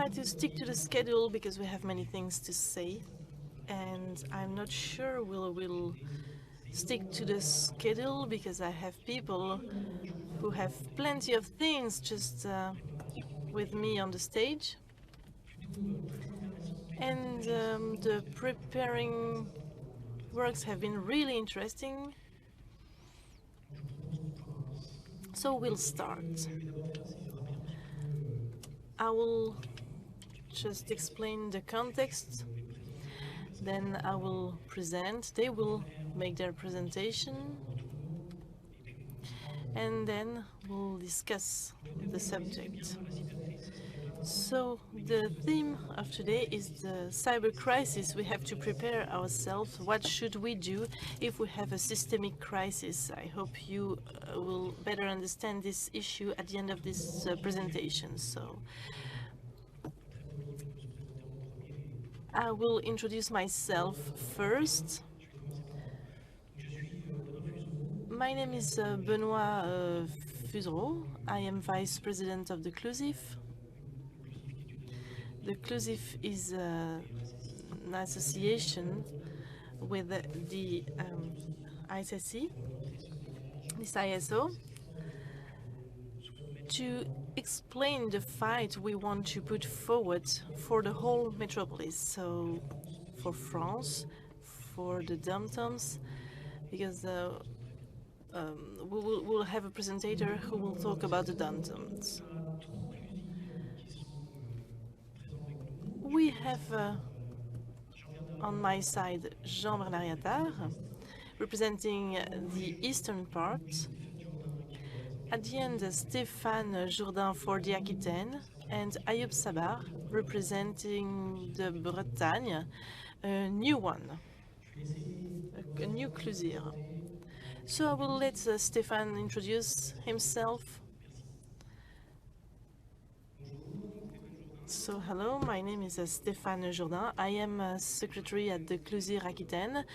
try to stick to the schedule because we have many things to say, and I'm not sure we'll stick to the schedule because I have people who have plenty of things just with me on the stage. And the preparing works have been really interesting. So we'll start. I will just explain the context, then I will present, they will make their presentation, and then we'll discuss the subject. So the theme of today is the cyber crisis. We have to prepare ourselves. What should we do if we have a systemic crisis? I hope you will better understand this issue at the end of this presentation. So I will introduce myself first. My name is Benoît Fusereau. I am Vice President of the CLUSIF. The CLUSIF is an association with the ISSC, this ISO, to explain the fight we want to put forward for the whole metropolis, so for France, for the dom-toms, because we'll have a presenter who will talk about the dom-toms. We have on my side Jean-Bernard Yattard, representing the eastern part. At the end, Stéphane Jourdain for the Aquitaine, and Ayoub Sabar, representing the Bretagne, a new one, a new CLUSIR. So I will let Stéphane introduce himself. So hello, my name is Stéphane Jourdain. I am a secretary at the CLUSIR Aquitaine.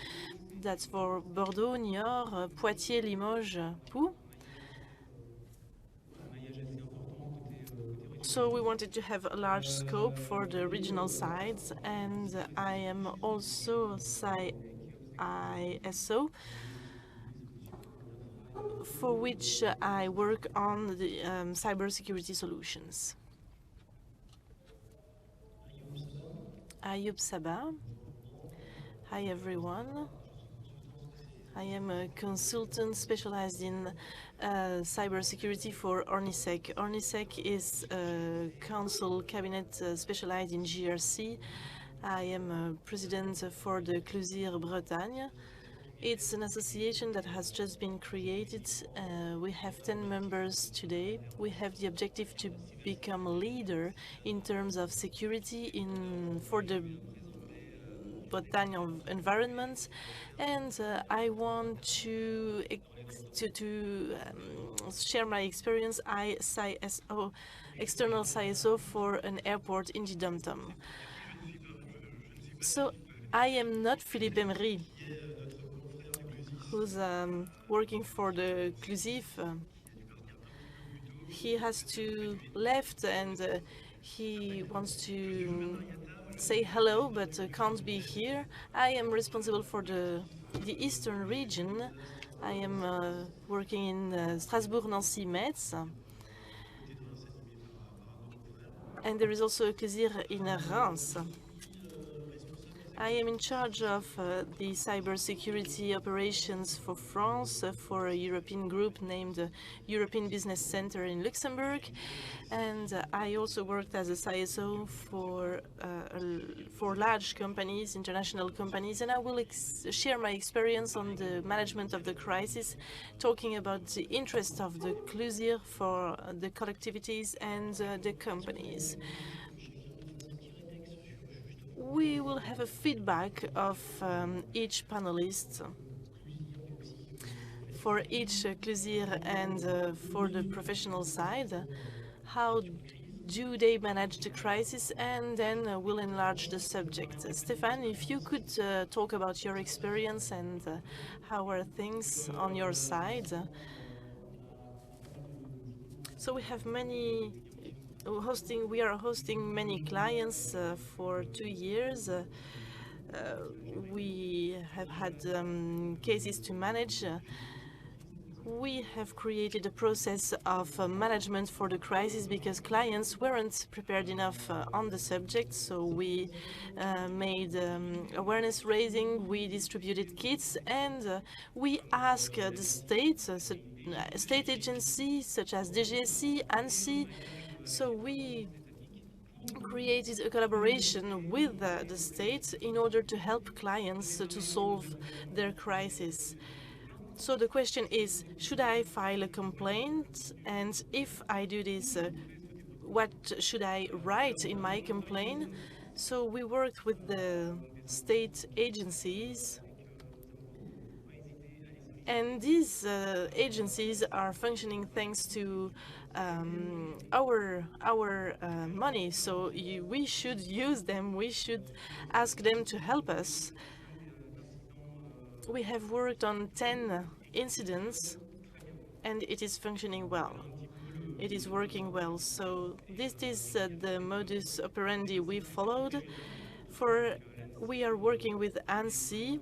That's for Bordeaux, Niort, Poitiers, Limoges, Pau. So we wanted to have a large scope for the regional sides, and I am also ISO, for which I work on the cybersecurity solutions. Ayoub Sabar. Hi everyone. I am a consultant specialized in cybersecurity for ORNISEC. ORNISEC is a council cabinet specialized in GRC. I am president for the CLUSIR Bretagne. It's an association that has just been created. We have 10 members today. We have the objective to become a leader in terms of security for the Bretagne environment, and I want to share my experience. I CISO, external CISO for an airport in the dom-tom. So I am not Philippe Emery, who's working for the CLUSIF. He has to left, and he wants to say hello, but can't be here. I am responsible for the eastern region. I am working in Strasbourg, Nancy, Metz. And there is also a CLUSIR in Reims. I am in charge of the cybersecurity operations for France for a European group named European Business Center in Luxembourg. And I also worked as a CISO for large companies, international companies, and I will share my experience on the management of the crisis, talking about the interest of the CLUSIR for the collectivities and the companies. We will have a feedback of each panelist for each CLUSIR and for the professional side. How do they manage the crisis? And then we'll enlarge the subject. Stéphane, if you could talk about your experience and how are things on your side. So we have many we are hosting many clients for 2 years. We have had cases to manage. We have created a process of management for the crisis because clients weren't prepared enough on the subject. So we made awareness raising, we distributed kits, and we asked the states, state agencies such as DGFC, ANSI. So we created a collaboration with the states in order to help clients to solve their crisis. So the question is, should I file a complaint? And if I do this, what should I write in my complaint? So we worked with the state agencies, and these agencies are functioning thanks to our money. So we should use them. We should ask them to help us. We have worked on 10 incidents, and it is functioning well. It is working well. So this is the modus operandi we followed. We are working with ANSI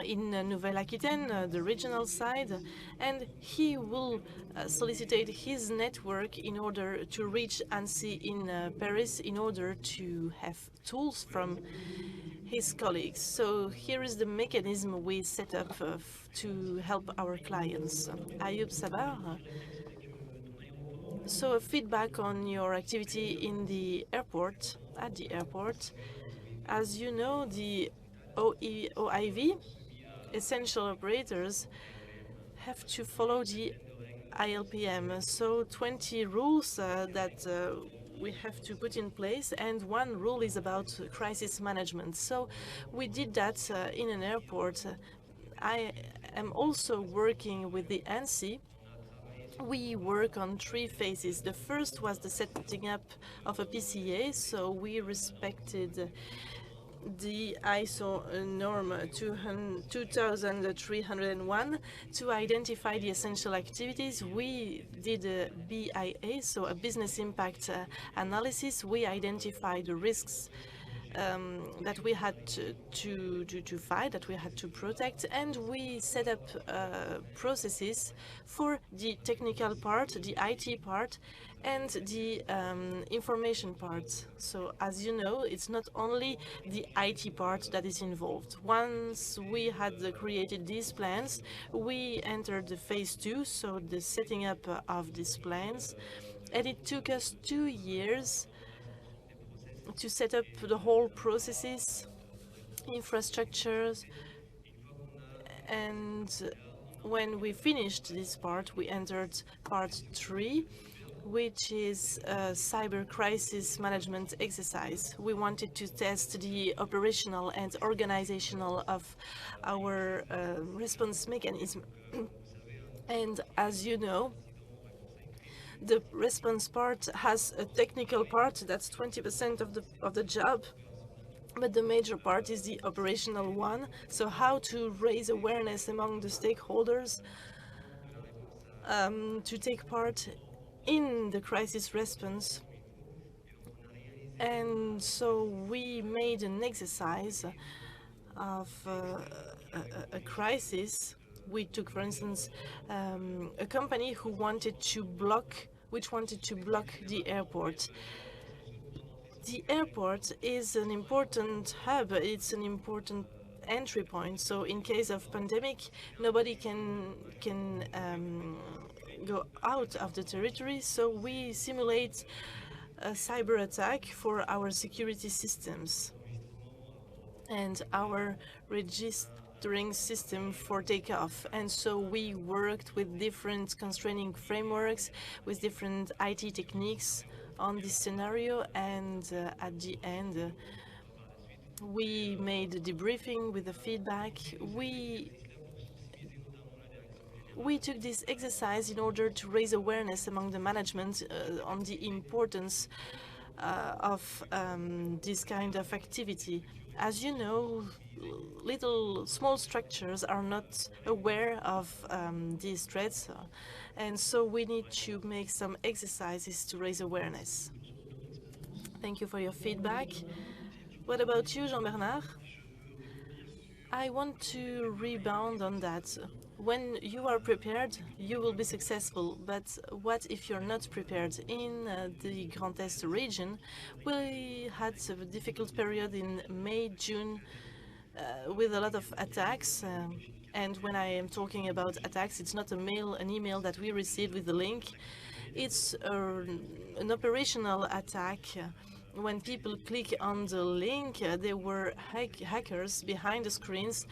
in Nouvelle-Aquitaine, the regional side, and he will solicit his network in order to reach ANSI in Paris in order to have tools from his colleagues. So here is the mechanism we set up to help our clients. Ayoub Sabar, so a feedback on your activity in the airport, at the airport. As you know, the OIV, essential operators, have to follow the ILPM. So 20 rules that we have to put in place, and one rule is about crisis management. So we did that in an airport. I am also working with the ANSI. We work on 3 phases. The first was the setting up of a PCA, so we respected the ISO norm 2301 to identify the essential activities. We did a BIA, so a business impact analysis. We identified the risks that we had to fight, that we had to protect, and we set up processes for the technical part, the IT part, and the information part. So as you know, it's not only the IT part that is involved. Once we had created these plans, we entered the phase 2, so the setting up of these plans, and it took us 2 years to set up the whole processes, infrastructures, and when we finished this part, we entered part 3, which is a cybercrisis management exercise. We wanted to test the operational and organizational of our response mechanism. And as you know, the response part has a technical part that's 20% of the job, but the major part is the operational one. So how to raise awareness among the stakeholders to take part in the crisis response. And so we made an exercise of a crisis. We took, for instance, a company which wanted to block the airport. The airport is an important hub. It's an important entry point. So in case of pandemic, nobody can go out of the territory. So we simulate a cyber attack for our security systems and our registering system for takeoff. And so we worked with different constraining frameworks, with different IT techniques on this scenario, and at the end we made a debriefing with the feedback. We took this exercise in order to raise awareness among the management on the importance of this kind of activity. As you know, little small structures are not aware of these threats, and so we need to make some exercises to raise awareness. Thank you for your feedback. What about you, Jean-Bernard? I want to rebound on that. When you are prepared, you will be successful. But what if you're not prepared? In the Grand Est region, we had a difficult period in May, June, with a lot of attacks. And when I am talking about attacks, it's not an email that we received with the link. It's an operational attack. When people click on the link, there were hackers behind the screens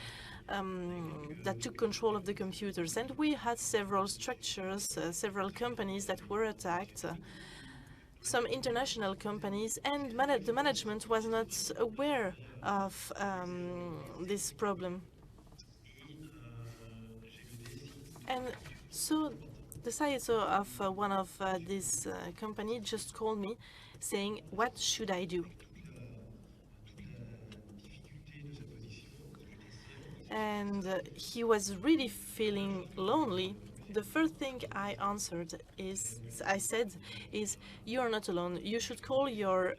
that took control of the computers. And we had several structures, several companies that were attacked, some international companies, and the management was not aware of this problem. And so the CISO of one of these companies just called me saying, what should I do? And he was really feeling lonely. The first thing I said is, you are not alone. You should call your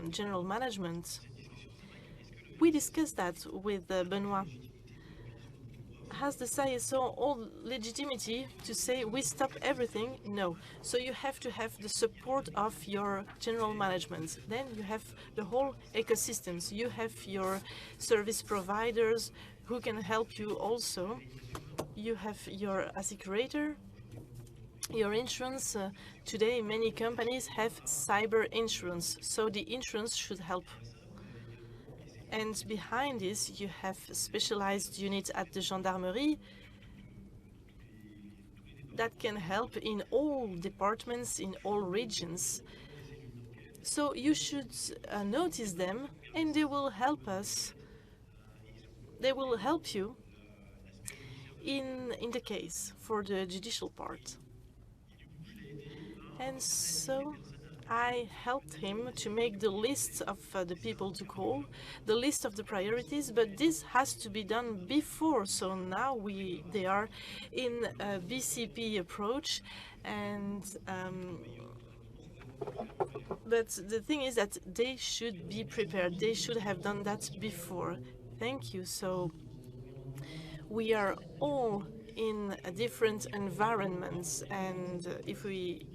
general management. We discussed that with Benoit. Has the CISO all legitimacy to say we stop everything? No. So you have to have the support of your general management. Then you have the whole ecosystems. You have your service providers who can help you also. You have your assecurator, your insurance. Today many companies have cyber insurance, so the insurance should help. And behind this, you have specialized units at the gendarmerie that can help in all departments, in all regions. So you should notice them, and they will help us. They will help you in the case for the judicial part. And so I helped him to make the list of the people to call, the list of the priorities, but this has to be done before. So now they are in a BCP approach, and but the thing is that they should be prepared. They should have done that before. Thank you. So we are all in different environments, and if we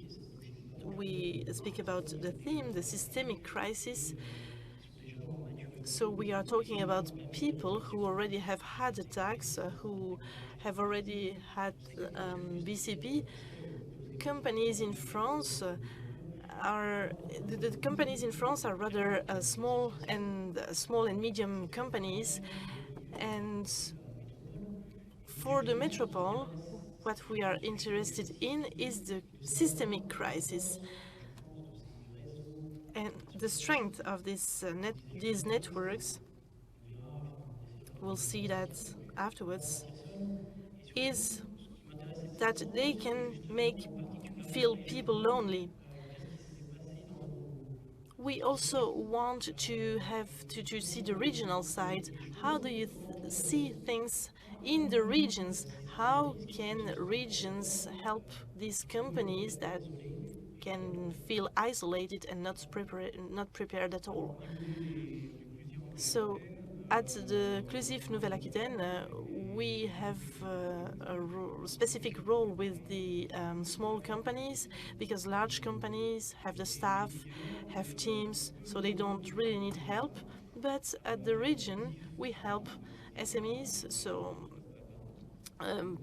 speak about the theme, the systemic crisis. So we are talking about people who already have had attacks, who have already had BCP. Companies in France the companies in France are rather small and medium companies, and for the metropole, what we are interested in is the systemic crisis. And the strength of these networks, we'll see that afterwards, is that they can feel people lonely. We also want to see the regional side. How do you see things in the regions? How can regions help these companies that can feel isolated and not prepared at all? So at the Clusif Nouvelle-Aquitaine, we have a specific role with the small companies, because large companies have the staff, have teams, so they don't really need help. But at the region, we help SMEs, so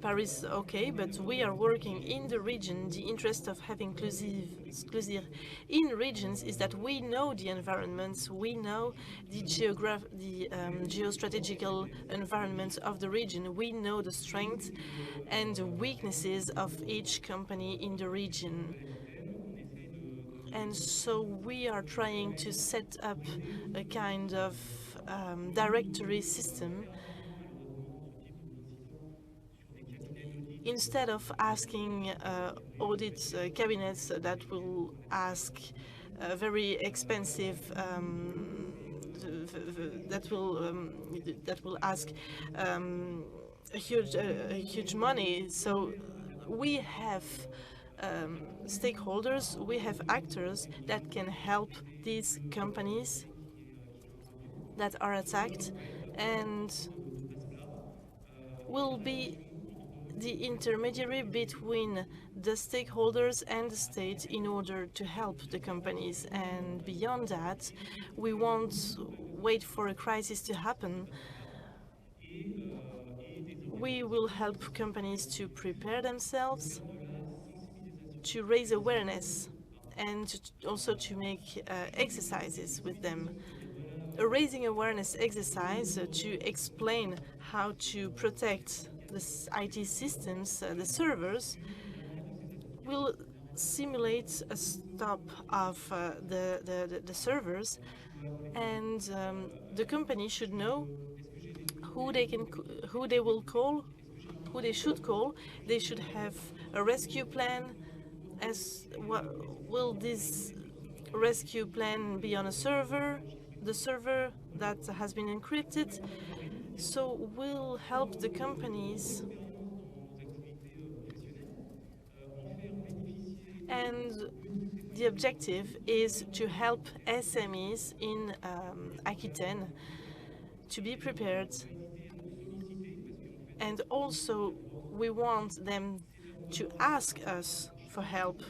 Paris, okay, but we are working in the region. The interest of having Clusif in regions is that we know the environments, we know the geostrategical environment of the region, we know the strengths and the weaknesses of each company in the region. And so we are trying to set up a kind of directory system instead of asking audit cabinets that will ask very expensive that will ask a huge money. So we have stakeholders, we have actors that can help these companies that are attacked, and will be the intermediary between the stakeholders and the state in order to help the companies. And beyond that, we won't wait for a crisis to happen. We will help companies to prepare themselves, to raise awareness, and also to make exercises with them. A raising awareness exercise to explain how to protect the IT systems, the servers, will simulate a stop of the servers, and the company should know who they will call, who they should call. They should have a rescue plan. As what will this rescue plan be on a server, the server that has been encrypted? So we'll help the companies, and the objective is to help SMEs in Aquitaine to be prepared, and also we want them to ask us for help.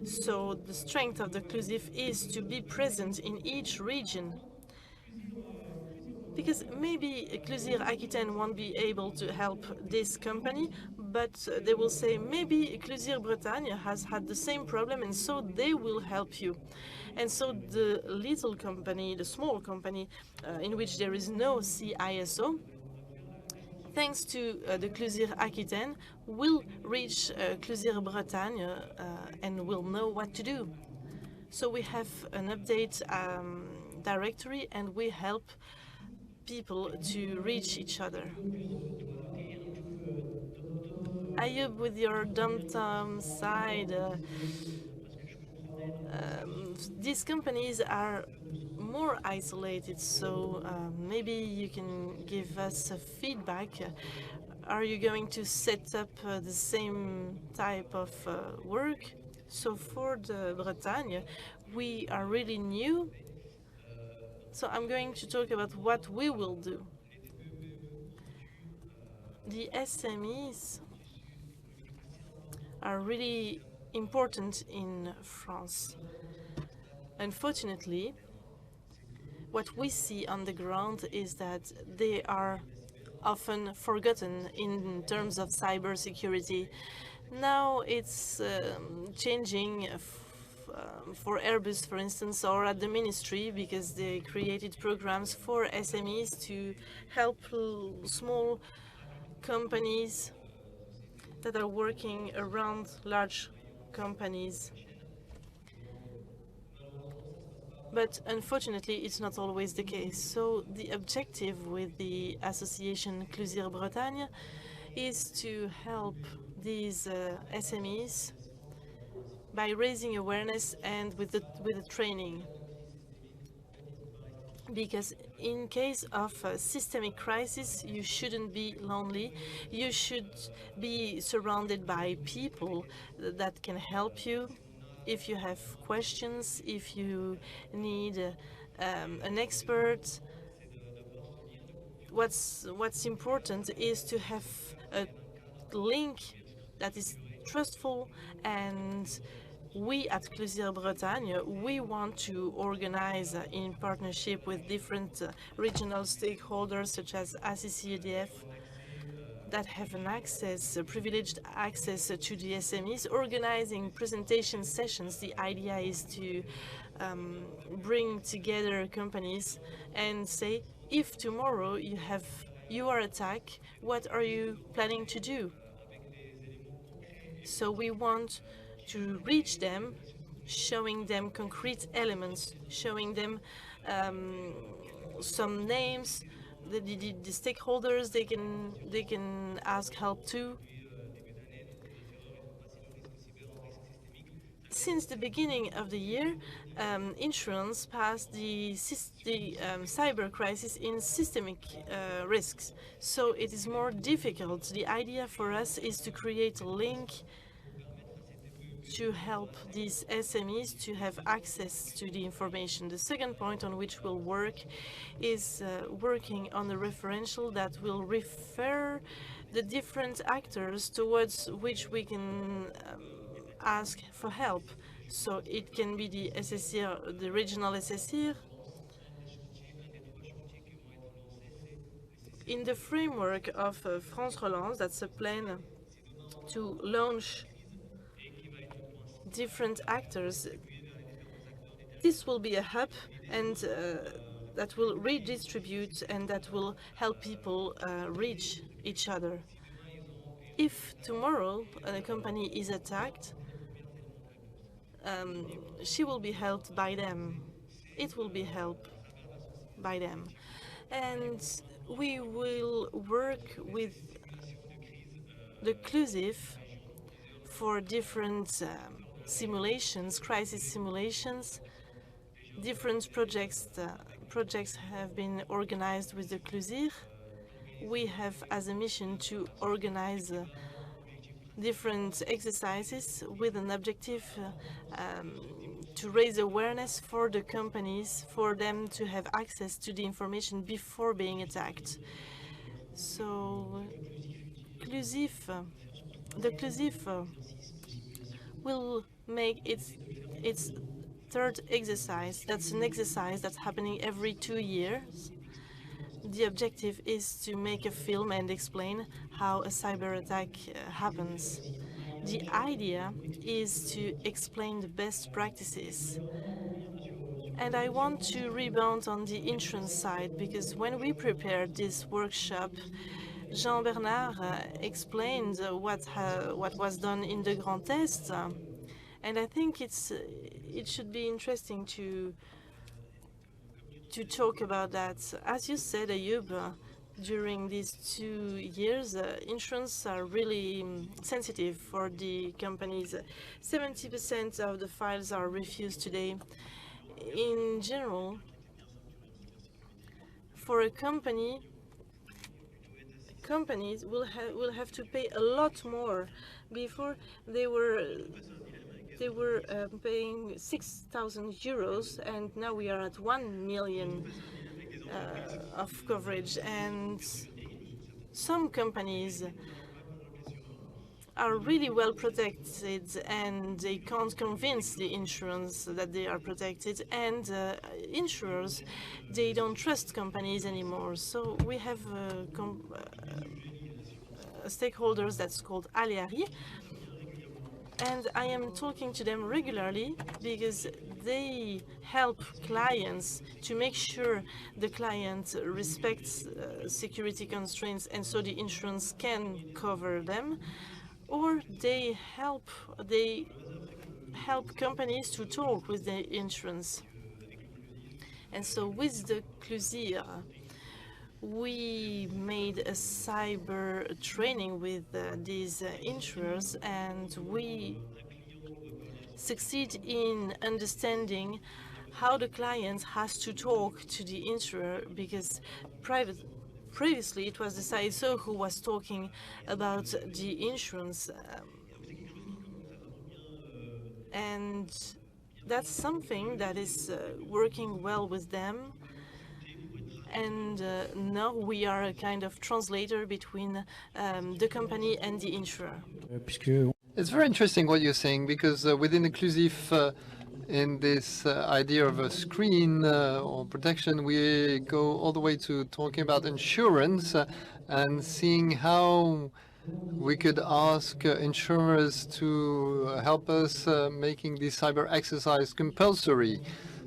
So the strength of the Clusif is to be present in each region, because maybe Clusir Aquitaine won't be able to help this company, but they will say maybe Clusir Bretagne has had the same problem, and so they will help you. And so the little company, the small company in which there is no CISO, thanks to the Clusir Aquitaine, will reach Clusir Bretagne and will know what to do. So we have an update directory, and we help people to reach each other. Ayub, with your dum-dum side, these companies are more isolated, so maybe you can give us a feedback. Are you going to set up the same type of work? So for the Bretagne, we are really new. So I'm going to talk about what we will do. The SMEs are really important in France. Unfortunately, what we see on the ground is that they are often forgotten in terms of cybersecurity. Now it's changing for Airbus, for instance, or at the ministry, because they created programs for SMEs to help small companies that are working around large companies. But unfortunately, it's not always the case. So the objective with the association Clusir Bretagne is to help these SMEs by raising awareness and with the training. Because in case of a systemic crisis, you shouldn't be lonely. You should be surrounded by people that can help you. If you have questions, if you need an expert, what's important is to have a link that is trustful. And we at Clusir Bretagne, we want to organize in partnership with different regional stakeholders such as ACC-EDF, that have an access, privileged access to the SMEs, organizing presentation sessions. The idea is to bring together companies and say, if tomorrow you are attacked, what are you planning to do? So we want to reach them, showing them concrete elements, showing them some names, the stakeholders they can ask help to. since the beginning of the year, insurance passed the cyber crisis in systemic risks. So it is more difficult. The idea for us is to create a link to help these SMEs to have access to the information. The second point on which we'll work is working on the referential that will refer the different actors towards which we can ask for help. So it can be the SSIR, the regional SSIR. In the framework of France Relance, that's a plan to launch different actors. This will be a hub and that will redistribute and that will help people reach each other. If tomorrow a company is attacked, she will be helped by them. It will be helped by them. And we will work with the CLUSIF for different simulations, crisis simulations. Different projects have been organized with the CLUSIR. We have as a mission to organize different exercises with an objective to raise awareness for the companies, for them to have access to the information before being attacked. So the CLUSIF will make its third exercise. That's an exercise that's happening every 2 years. The objective is to make a film and explain how a cyber attack happens. The idea is to explain the best practices. And I want to rebound on the insurance side, because when we prepared this workshop, Jean-Bernard explained what was done in the Grand Est, and I think it should be interesting to talk about that. As you said, Ayub, during these 2 years, insurance are really sensitive for the companies. 70% of the files are refused today. In general, for a company, companies will have to pay a lot more. Before they were paying 6,000 euros, and now we are at 1 million of coverage. And some companies are really well protected, and they can't convince the insurance that they are protected. And insurers, they don't trust companies anymore. So we have stakeholders that's called Aleari. And I am talking to them regularly because they help clients to make sure the client respects security constraints, and so the insurance can cover them. Or they help companies to talk with the insurance. And so with the CLUSIR, we made a cyber training with these insurers, and we succeed in understanding how the client has to talk to the insurer, because previously it was the CISO who was talking about the insurance. And that's something that is working well with them. And now we are a kind of translator between the company and the insurer. It's very interesting what you're saying, because within CLUSIF, in this idea of a screen or protection, we go all the way to talking about insurance and seeing how we could ask insurers to help us making this cyber exercise compulsory.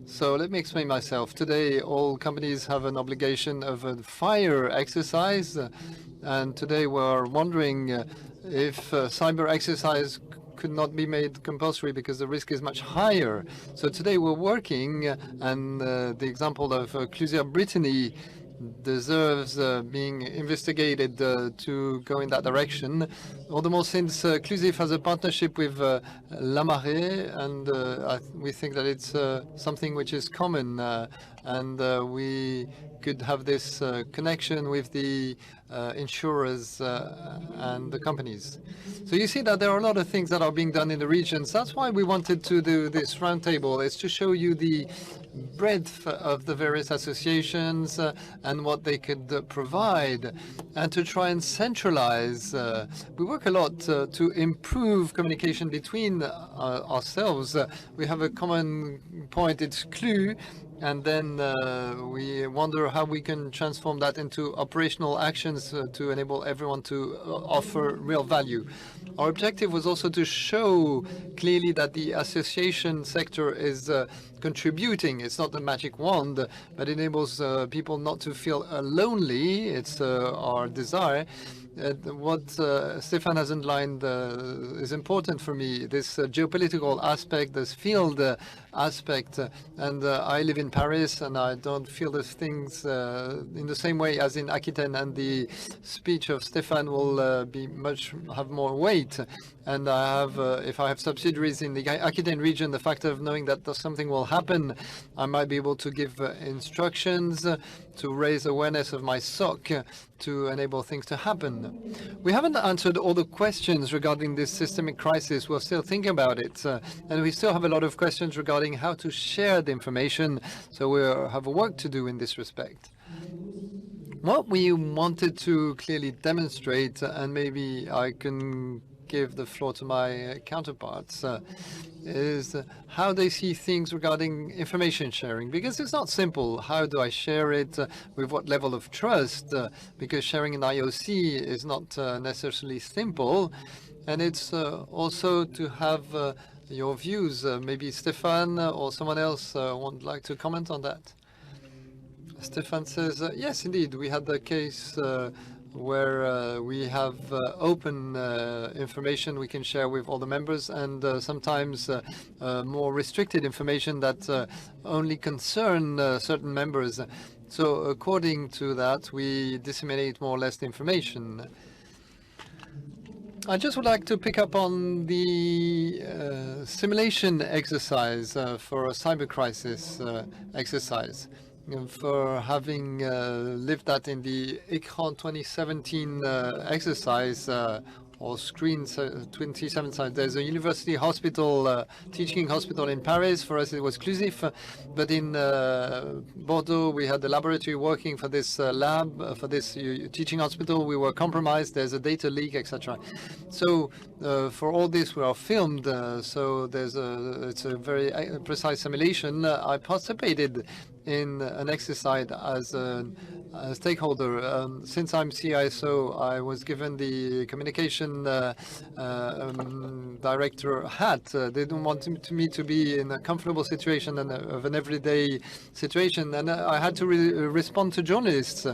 So let me explain myself. Today, all companies have an obligation of a fire exercise, and today we're wondering if cyber exercise could not be made compulsory because the risk is much higher. So today we're working, and the example of CLUSIR Brittany deserves being investigated to go in that direction. All the more since CLUSIF has a partnership with La Marée, and we think that it's something which is common, and we could have this connection with the insurers and the companies. So you see that there are a lot of things that are being done in the regions. That's why we wanted to do this roundtable, is to show you the breadth of the various associations and what they could provide, and to try and centralize. We work a lot to improve communication between ourselves. We have a common point, it's CLU, and then we wonder how we can transform that into operational actions to enable everyone to offer real value. Our objective was also to show clearly that the association sector is contributing. It's not a magic wand, but enables people not to feel lonely. It's our desire. What Stéphane has underlined is important for me, this geopolitical aspect, this field aspect, and I live in Paris, and I don't feel these things in the same way as in Aquitaine, and the speech of Stéphane will have more weight. And I have, if I have subsidiaries in the Aquitaine region, the fact of knowing that something will happen, I might be able to give instructions to raise awareness of my SOC to enable things to happen. We haven't answered all the questions regarding this systemic crisis. We're still thinking about it, and we still have a lot of questions regarding how to share the information, so we have work to do in this respect. What we wanted to clearly demonstrate, and maybe I can give the floor to my counterparts, is how they see things regarding information sharing, because it's not simple. How do I share it? With what level of trust? Because sharing an IOC is not necessarily simple, and it's also to have your views. Maybe Stéphane or someone else would like to comment on that. Stéphane says, yes, indeed, we had the case where we have open information we can share with all the members, and sometimes more restricted information that only concern certain members. So according to that, we disseminate more or less the information. I just would like to pick up on the simulation exercise for a Cybercrisis exercise. For having lived that in the Écran 2017 exercise, or Screen 2017, there's a university hospital, teaching hospital in Paris. For us it was CLUSIF, but in Bordeaux we had the laboratory working for this lab, for this teaching hospital. We were compromised, there's a data leak, etc. So for all this we are filmed, so it's a very precise simulation. I participated in an exercise as a stakeholder. Since I'm CISO, I was given the communication director hat. They didn't want me to be in a comfortable situation and of an everyday situation, and I had to respond to journalists.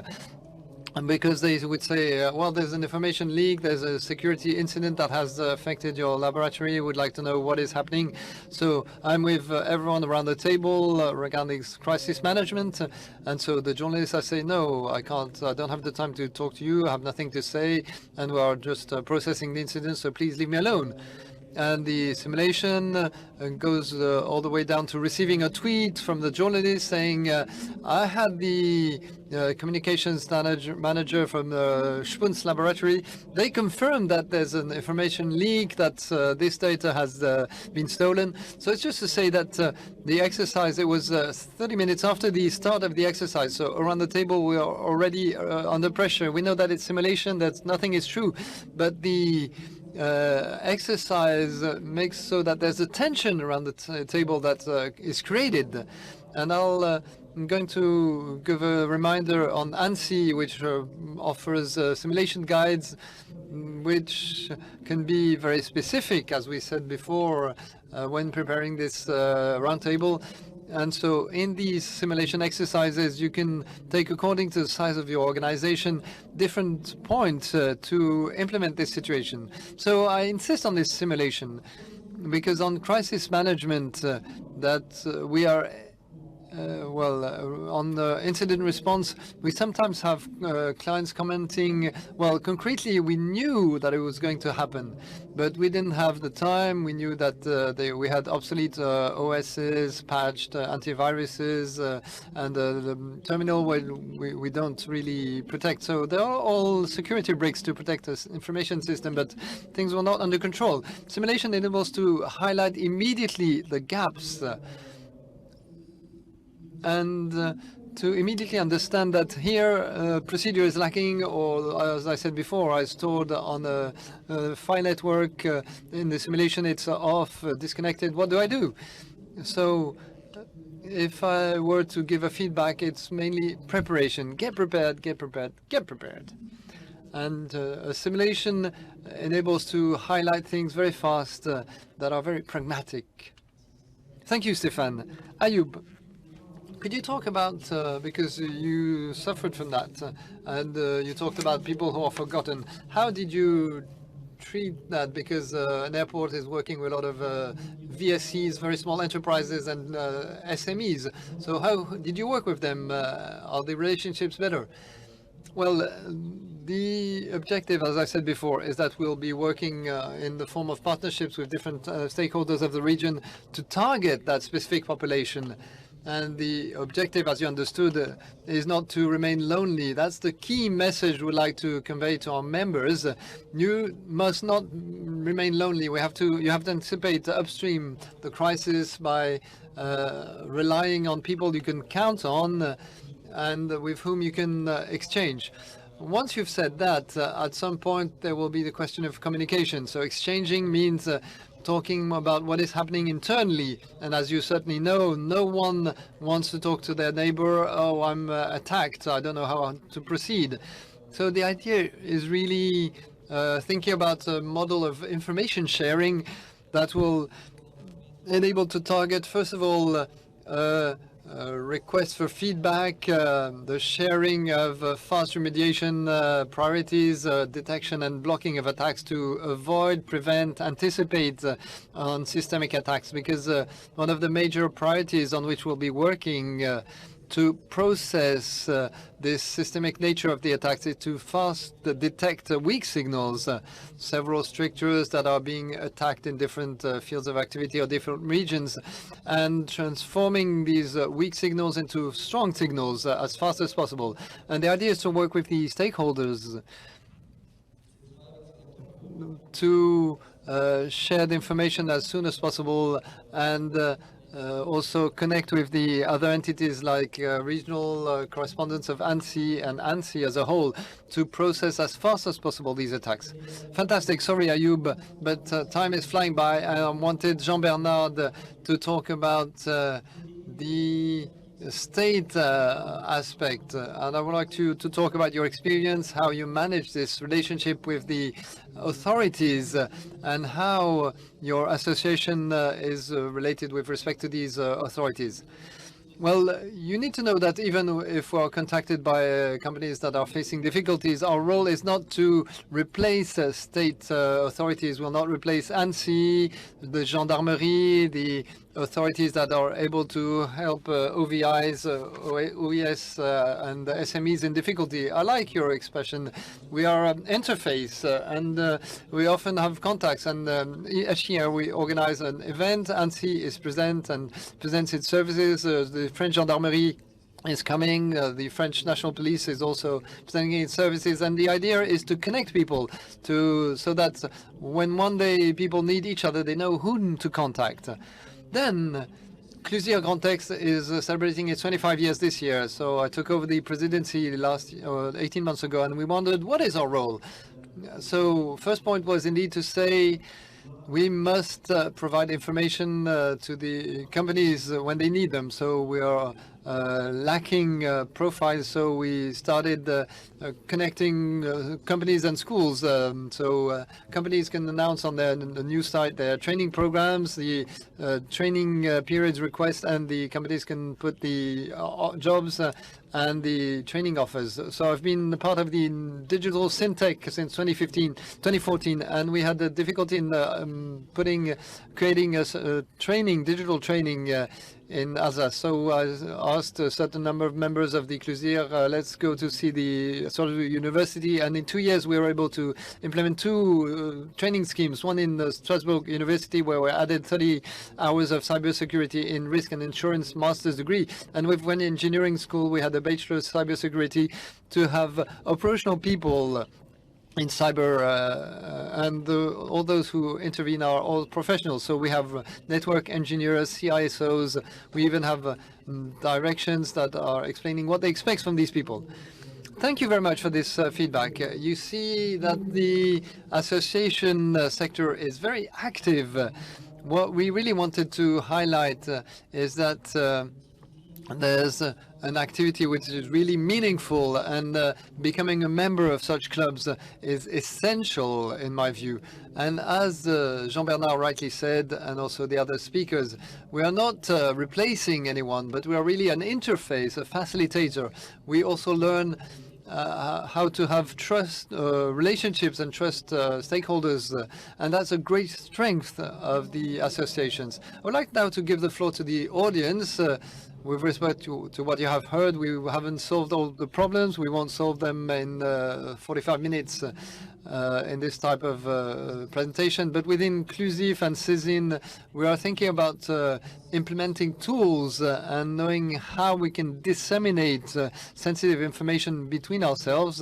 Because they would say, well, there's an information leak, there's a security incident that has affected your laboratory, would like to know what is happening. So I'm with everyone around the table regarding crisis management. And so the journalists, I say, no, I can't, I don't have the time to talk to you, I have nothing to say, and we are just processing the incident, so please leave me alone. And the simulation goes all the way down to receiving a tweet from the journalist saying, I had the communications manager from the Spunz laboratory. They confirmed that there's an information leak, that this data has been stolen. So it's just to say that the exercise, it was 30 minutes after the start of the exercise. So around the table, we are already under pressure. We know that it's simulation, that nothing is true, but the exercise makes so that there's a tension around the table that is created. And I'm going to give a reminder on ANSI, which offers simulation guides, which can be very specific, as we said before, when preparing this roundtable. And so in these simulation exercises, you can take, according to the size of your organization, different points to implement this situation. So I insist on this simulation, because on crisis management, that we are On the incident response, we sometimes have clients commenting, well, concretely, we knew that it was going to happen, but we didn't have the time. We knew that we had obsolete OSs, patched antiviruses, and the terminal we don't really protect. So there are all security bricks to protect this information system, but things were not under control. Simulation enables to highlight immediately the gaps and to immediately understand that here procedure is lacking, or as I said before, I stored on a file network in the simulation, it's off, disconnected. What do I do? So if I were to give a feedback, it's mainly preparation. Get prepared, get prepared, get prepared. And a simulation enables to highlight things very fast that are very pragmatic. Thank you, Stéphane. Ayoub, could you talk about, because you suffered from that, and you talked about people who are forgotten. How did you treat that? Because an airport is working with a lot of VSEs, very small enterprises, and SMEs. So how did you work with them? Are the relationships better? Well, the objective, as I said before, is that we'll be working in the form of partnerships with different stakeholders of the region to target that specific population. And the objective, as you understood, is not to remain lonely. That's the key message we'd like to convey to our members. You must not remain lonely. You have to anticipate upstream the crisis by relying on people you can count on and with whom you can exchange. Once you've said that, at some point there will be the question of communication. So exchanging means talking about what is happening internally. And as you certainly know, no one wants to talk to their neighbor, oh, I'm attacked, I don't know how to proceed. So the idea is really thinking about a model of information sharing that will enable to target, first of all, requests for feedback, the sharing of fast remediation priorities, detection and blocking of attacks to avoid, prevent, anticipate on systemic attacks. Because one of the major priorities on which we'll be working to process this systemic nature of the attacks is to fast detect weak signals, several structures that are being attacked in different fields of activity or different regions, and transforming these weak signals into strong signals as fast as possible. And the idea is to work with the stakeholders to share the information as soon as possible, and also connect with the other entities like regional correspondents of ANSSI and ANSSI as a whole to process as fast as possible these attacks. Fantastic. Sorry, Ayoub, but time is flying by. I wanted Jean-Bernard to talk about the state aspect, and I would like to talk about your experience, how you manage this relationship with the authorities, and how your association is related with respect to these authorities. Well, you need to know that even if we are contacted by companies that are facing difficulties, our role is not to replace state authorities. We'll not replace ANSSI, the gendarmerie, the authorities that are able to help OVIs, OES, and SMEs in difficulty. I like your expression. We are an interface, and we often have contacts. And each year we organize an event. ANSSI is present and presents its services. The French gendarmerie is coming. The French National Police is also presenting its services, and the idea is to connect people so that when one day people need each other, they know whom to contact. Then, Clusier Grand Text is celebrating its 25 years this year. So I took over the presidency 18 months ago, and we wondered, what is our role? So first point was indeed to say we must provide information to the companies when they need them. So we are lacking profiles, so we started connecting companies and schools. So companies can announce on the news site their training programs, the training periods request, and the companies can put the jobs and the training offers. So I've been part of the digital syntech since 2014, and we had the difficulty in creating a digital training in Alsace. So I asked a certain number of members of the CLUSIR, let's go to see the sort of university. And in 2 years, we were able to implement 2 training schemes, one in the Strasbourg University, where we added 30 hours of cybersecurity in risk and insurance master's degree. And with one engineering school, we had a bachelor's cybersecurity to have operational people in cyber, and all those who intervene are all professionals. So we have network engineers, CISOs. We even have directions that are explaining what they expect from these people. Thank you very much for this feedback. You see that the association sector is very active. What we really wanted to highlight is that there's an activity which is really meaningful, and becoming a member of such clubs is essential in my view. And as Jean-Bernard rightly said, and also the other speakers, we are not replacing anyone, but we are really an interface, a facilitator. We also learn how to have trust relationships and trust stakeholders, and that's a great strength of the associations. I would like now to give the floor to the audience. With respect to what you have heard, we haven't solved all the problems. We won't solve them in 45 minutes in this type of presentation. But within CLUSIF and CESIN, we are thinking about implementing tools and knowing how we can disseminate sensitive information between ourselves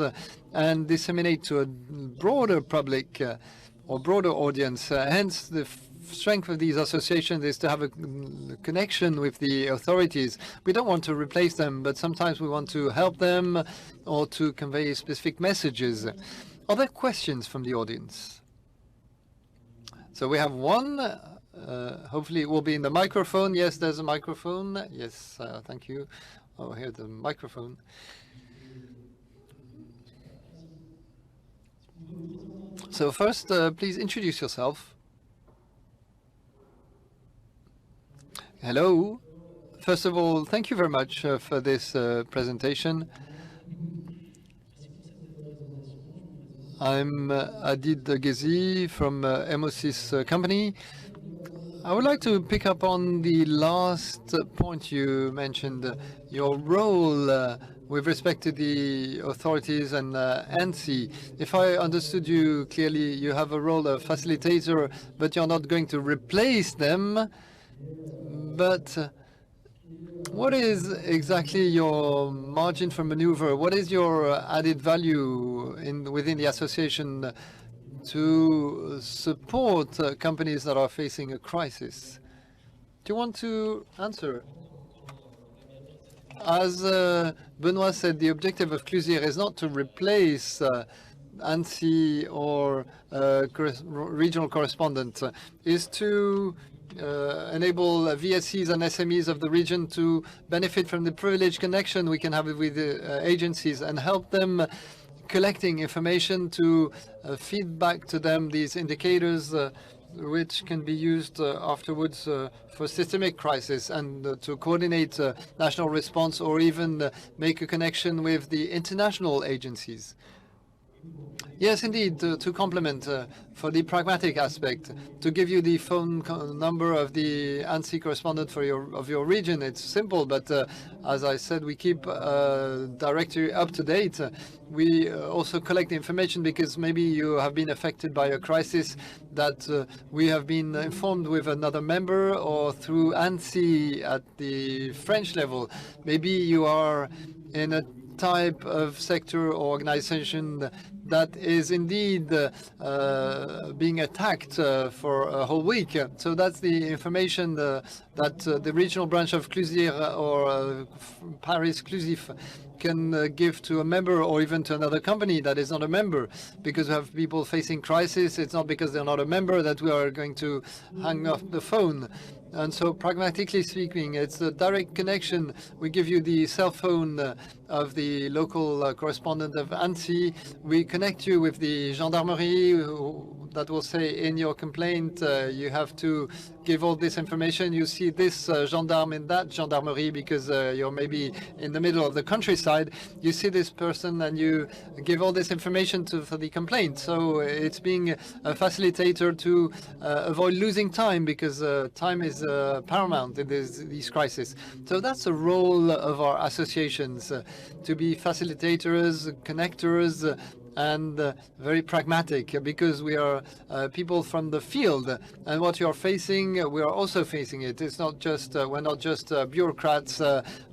and disseminate to a broader public or broader audience. Hence, the strength of these associations is to have a connection with the authorities. We don't want to replace them, but sometimes we want to help them or to convey specific messages. Are there questions from the audience? So we have one. Hopefully it will be in the microphone. Yes, there's a microphone. Yes, thank you. Oh, here's the microphone. So first, please introduce yourself. Hello. First of all, thank you very much for this presentation. I'm Adid Ghezi from Emosis company. I would like to pick up on the last point you mentioned, your role with respect to the authorities and ANSI. If I understood you clearly, you have a role of facilitator, but you're not going to replace them. But what is exactly your margin for maneuver? What is your added value within the association to support companies that are facing a crisis? Do you want to answer? As Benoit said, the objective of CLUSIR is not to replace ANSI or regional correspondent, is to enable VSEs and SMEs of the region to benefit from the privileged connection we can have with the agencies and help them collecting information to feed back to them these indicators which can be used afterwards for systemic crisis, and to coordinate national response or even make a connection with the international agencies. Yes, indeed, to complement for the pragmatic aspect, to give you the phone number of the ANSI correspondent for your region. It's simple, but as I said, we keep a directory up to date. We also collect the information because maybe you have been affected by a crisis that we have been informed with another member or through ANSI at the French level. Maybe you are in a type of sector or organization that is indeed being attacked for a whole week. So that's the information that the regional branch of CLUSIR or Paris CLUSIF can give to a member or even to another company that is not a member. Because we have people facing crisis, it's not because they're not a member that we are going to hang off the phone. And so pragmatically speaking, it's a direct connection. We give you the cell phone of the local correspondent of ANSI. We connect you with the gendarmerie that will say in your complaint you have to give all this information. You see this gendarme in that gendarmerie because you're maybe in the middle of the countryside. You see this person and you give all this information for the complaint. So it's being a facilitator to avoid losing time, because time is paramount in these crises. So that's the role of our associations, to be facilitators, connectors, and very pragmatic, because we are people from the field, and what you're facing, we are also facing it. It's not just we're not just bureaucrats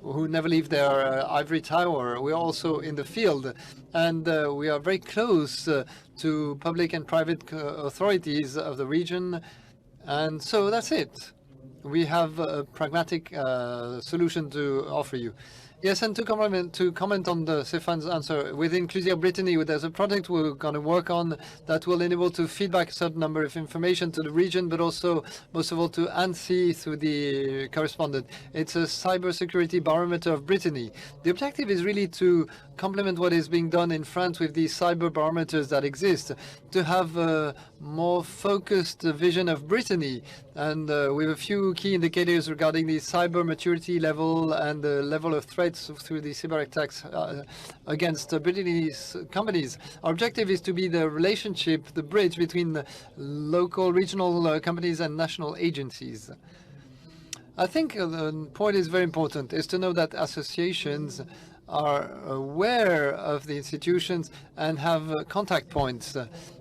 who never leave their ivory tower. We're also in the field, and we are very close to public and private authorities of the region, and so that's it. We have a pragmatic solution to offer you. Yes, and to comment on the Stéphane's answer, within Clusier Brittany, there's a project we're going to work on that will enable to feedback a certain number of information to the region, but also, most of all, to ANSSI through the correspondent. It's a cybersecurity barometer of Brittany. The objective is really to complement what is being done in France with these cyber barometers that exist, to have a more focused vision of Brittany, and with a few key indicators regarding the cyber maturity level and the level of threats through the cyber attacks against Brittany's companies. Our objective is to be the relationship, the bridge between the local, regional companies and national agencies. I think the point is very important, is to know that associations are aware of the institutions and have contact points.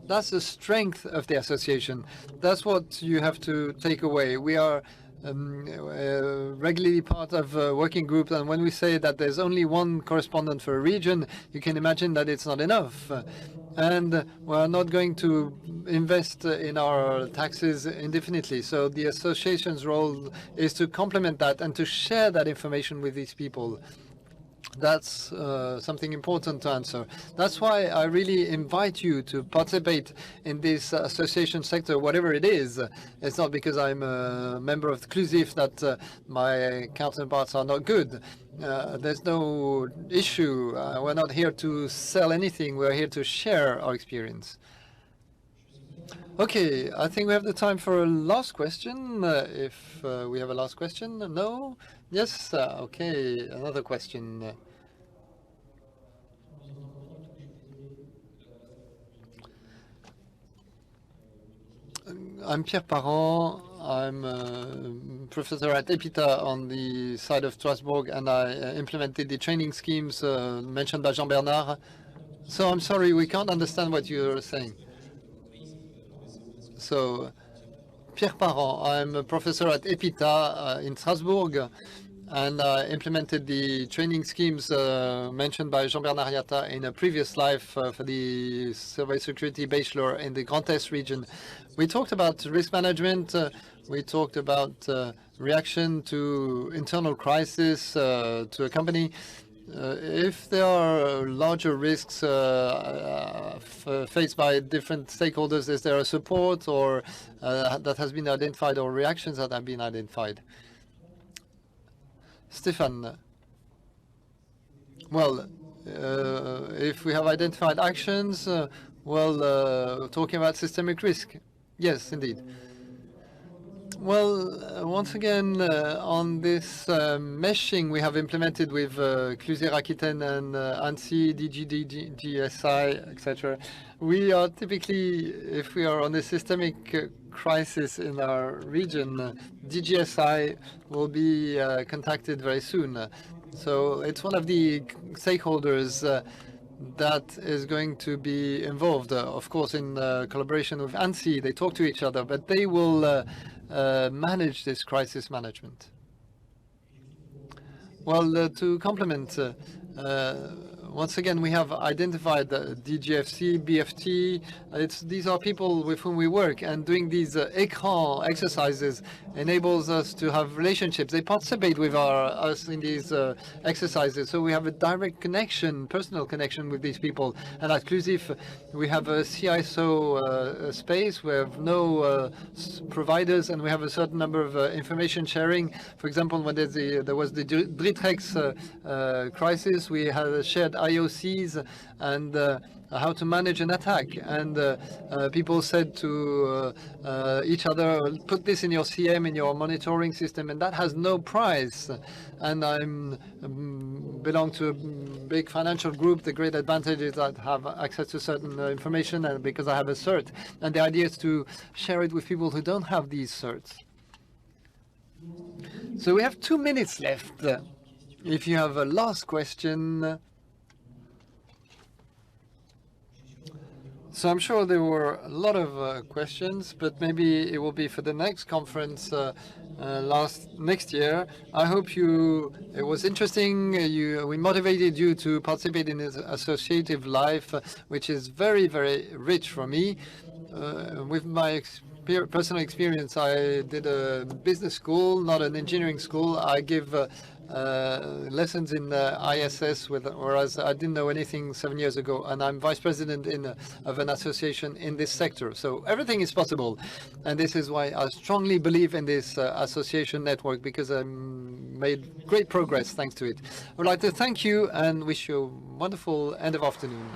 That's the strength of the association. That's what you have to take away. We are regularly part of a working group, and when we say that there's only one correspondent for a region, you can imagine that it's not enough. And we're not going to invest in our taxes indefinitely. So the association's role is to complement that and to share that information with these people. That's something important to answer. That's why I really invite you to participate in this association sector, whatever it is. It's not because I'm a member of Clusief that my counterparts are not good. There's no issue. We're not here to sell anything. We're here to share our experience. Okay, I think we have the time for a last question. If we have a last question. No? Yes? Okay, another question. I'm Pierre Parent. I'm a professor at EPITA on the side of Strasbourg, and I implemented the training schemes mentioned by Jean-Bernard. So I'm sorry, we can't understand what you're saying. So, Pierre Parent, I'm a professor at EPITA in Strasbourg, and I implemented the training schemes mentioned by Jean-Bernard Yatta in a previous life for the cybersecurity bachelor in the Grand Est region. We talked about risk management, we talked about reaction to internal crisis to a company. If there are larger risks faced by different stakeholders, is there a support or that has been identified, or reactions that have been identified? Stéphane. Well, if we have identified actions, talking about systemic risk, yes, indeed. Well, once again, on this meshing we have implemented with Clusier Aquitaine and ANSSI, DGFC, etc., we are typically, if we are on a systemic crisis in our region, DGFC will be contacted very soon. So it's one of the stakeholders that is going to be involved. Of course, in collaboration with ANSSI, they talk to each other, but they will manage this crisis management. Well, to complement, once again, we have identified DGFC, BFT. These are people with whom we work, and doing these écran exercises enables us to have relationships. They participate with us in these exercises, so we have a direct connection, personal connection with these people. And at Clusief, we have a CISO space. We have no providers, and we have a certain number of information sharing. For example, when there was the Dritrex crisis, we had shared IOCs and how to manage an attack. And people said to each other, put this in your CM, in your monitoring system, and that has no price. And I belong to a big financial group. The great advantage is that I have access to certain information, and because I have a cert. And the idea is to share it with people who don't have these certs. So we have 2 minutes left. If you have a last question. So I'm sure there were a lot of questions, but maybe it will be for the next conference next year. I hope it was interesting. We motivated you to participate in this associative life, which is very, very rich for me. With my personal experience, I did a business school, not an engineering school. I give lessons in ISS, whereas I didn't know anything 7 years ago, and I'm vice president of an association in this sector. So everything is possible, and this is why I strongly believe in this association network, because I made great progress thanks to it. I would like to thank you and wish you a wonderful end of afternoon.